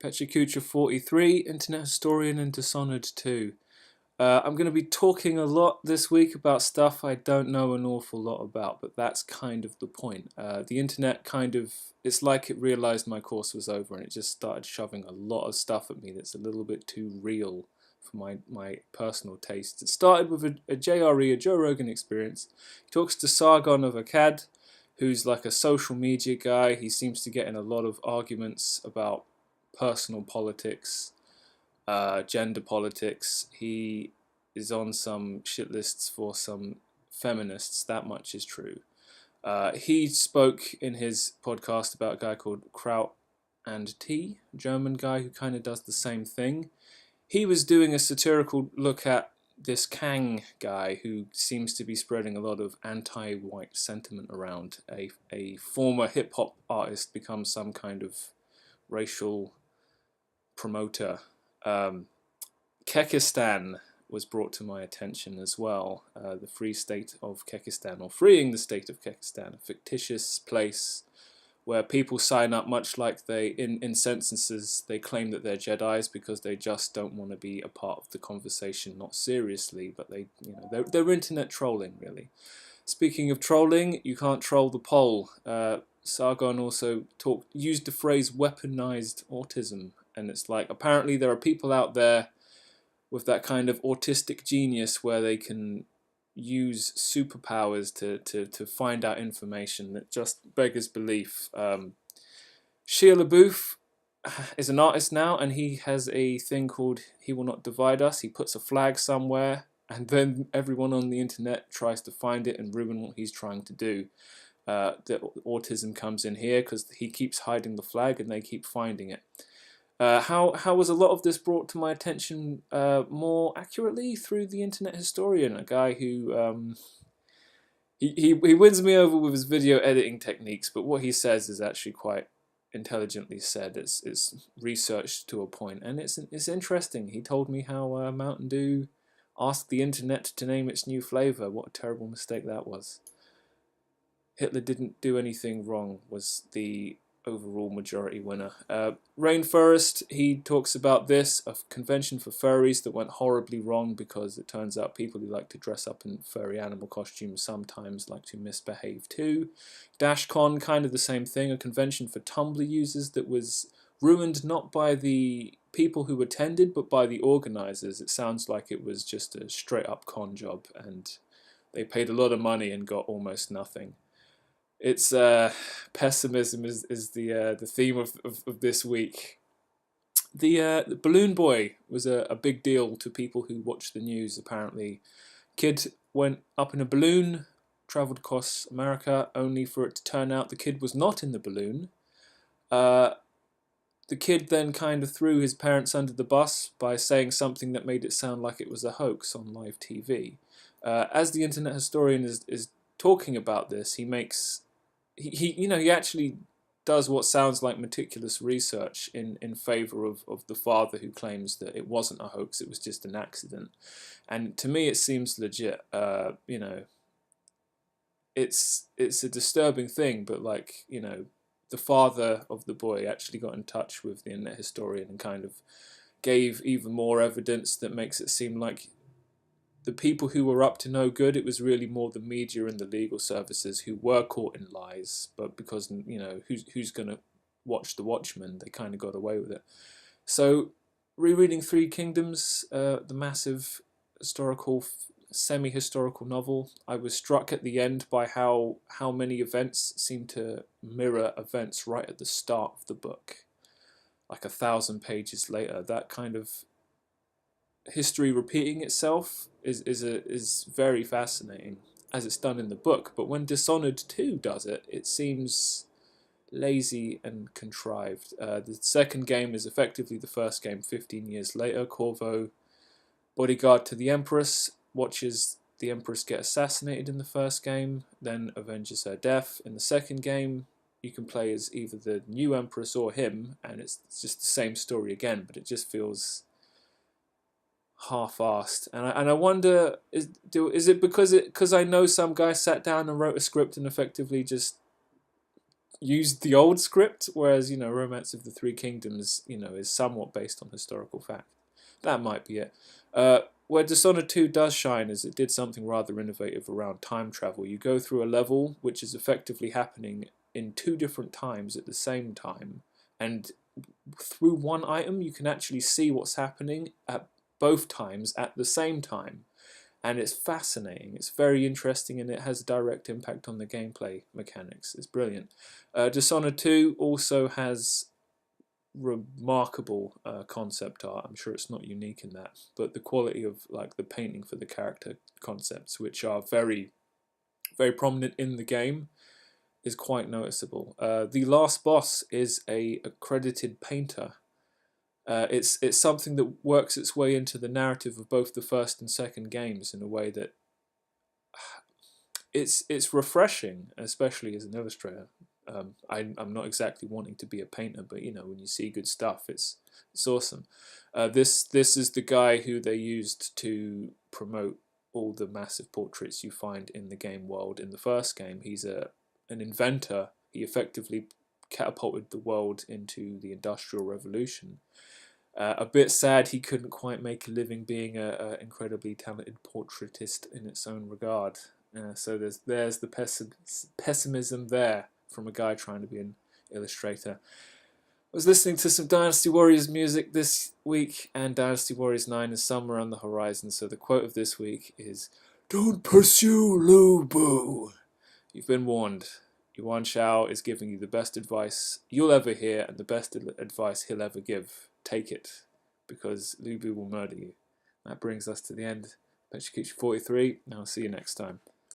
Pecha Kucha 43, Internet Historian and Dishonored 2. I'm going to be talking a lot this week about stuff I don't know an awful lot about, but that's kind of the point. The internet it's like it realized my course was over and it just started shoving a lot of stuff at me that's a little bit too real for my personal tastes. It started with a JRE, a Joe Rogan experience. He talks to Sargon of Akkad, who's like a social media guy. He seems to get in a lot of arguments about personal politics, gender politics. He is on some shit lists for some feminists, that much is true. He spoke in his podcast about a guy called Kraut and T, a German guy who kind of does the same thing. He was doing a satirical look at this Kang guy who seems to be spreading a lot of anti-white sentiment around. A former hip-hop artist becomes some kind of racial promoter. Kekistan was brought to my attention as well. The Free State of Kekistan, or Freeing the State of Kekistan, a fictitious place where people sign up, much like they in sentences they claim that they're Jedis because they just don't want to be a part of the conversation, not seriously, but they're internet trolling really. Speaking of trolling, you can't troll the poll. Sargon also used the phrase weaponized autism, and it's like apparently there are people out there with that kind of autistic genius where they can use superpowers to find out information that just beggars belief. Shia LaBeouf is an artist now, and he has a thing called He Will Not Divide Us. He puts a flag somewhere, and then everyone on the internet tries to find it and ruin what he's trying to do. The autism comes in here because he keeps hiding the flag and they keep finding it. How was a lot of this brought to my attention more accurately through the Internet Historian, a guy who he wins me over with his video editing techniques, but what he says is actually quite intelligently said. It's researched to a point, and it's interesting. He told me how Mountain Dew asked the internet to name its new flavor. What a terrible mistake that was. Hitler didn't do anything wrong was the overall majority winner. Rainforest, he talks about this, a convention for furries that went horribly wrong because it turns out people who like to dress up in furry animal costumes sometimes like to misbehave too. DashCon, kind of the same thing, a convention for Tumblr users that was ruined not by the people who attended but by the organizers. It sounds like it was just a straight up con job and they paid a lot of money and got almost nothing. It's pessimism is the theme of this week. The Balloon Boy was a big deal to people who watch the news, apparently. Kid went up in a balloon, travelled across America, only for it to turn out the kid was not in the balloon. The kid then kind of threw his parents under the bus by saying something that made it sound like it was a hoax on live TV. As the Internet Historian is talking about this, he actually does what sounds like meticulous research in favour of the father who claims that it wasn't a hoax, it was just an accident. And to me it seems legit. It's a disturbing thing, but the father of the boy actually got in touch with the Internet Historian and kind of gave even more evidence that makes it seem like the people who were up to no good, it was really more the media and the legal services who were caught in lies, but because, who's going to watch The Watchmen, they kind of got away with it. So, rereading Three Kingdoms, the massive semi-historical novel, I was struck at the end by how many events seem to mirror events right at the start of the book. Like 1,000 pages later, that kind of history repeating itself is very fascinating as it's done in the book, but when Dishonored 2 does it, it seems lazy and contrived. The second game is effectively the first game 15 years later. Corvo, bodyguard to the Empress, watches the Empress get assassinated in the first game, then avenges her death. In the second game, you can play as either the new Empress or him, and it's just the same story again, but it just feels half-assed, and I wonder, is it because I know some guy sat down and wrote a script and effectively just used the old script, whereas, you know, Romance of the Three Kingdoms, you know, is somewhat based on historical fact. That might be it. Where Dishonored 2 does shine is it did something rather innovative around time travel. You go through a level which is effectively happening in two different times at the same time, and through one item you can actually see what's happening at both times at the same time. And it's fascinating, it's very interesting, and it has a direct impact on the gameplay mechanics. It's brilliant. Dishonored 2 also has remarkable concept art. I'm sure it's not unique in that, but the quality of like the painting for the character concepts, which are very, very prominent in the game, is quite noticeable. The last boss is a accredited painter. It's something that works its way into the narrative of both the first and second games in a way that it's refreshing, especially as an illustrator. I'm not exactly wanting to be a painter, but you know, when you see good stuff, it's awesome. This is the guy who they used to promote all the massive portraits you find in the game world. In the first game, he's an inventor. He effectively catapulted the world into the Industrial Revolution. A bit sad he couldn't quite make a living being an incredibly talented portraitist in its own regard. So there's the pessimism there from a guy trying to be an illustrator. I was listening to some Dynasty Warriors music this week, and Dynasty Warriors 9 is somewhere on the horizon, so the quote of this week is, "Don't pursue Lu Bu. You've been warned. Yuan Shao is giving you the best advice you'll ever hear and the best advice he'll ever give. Take it, because Lu Bu will murder you." That brings us to the end. Pecha Kucha 43, and I'll see you next time.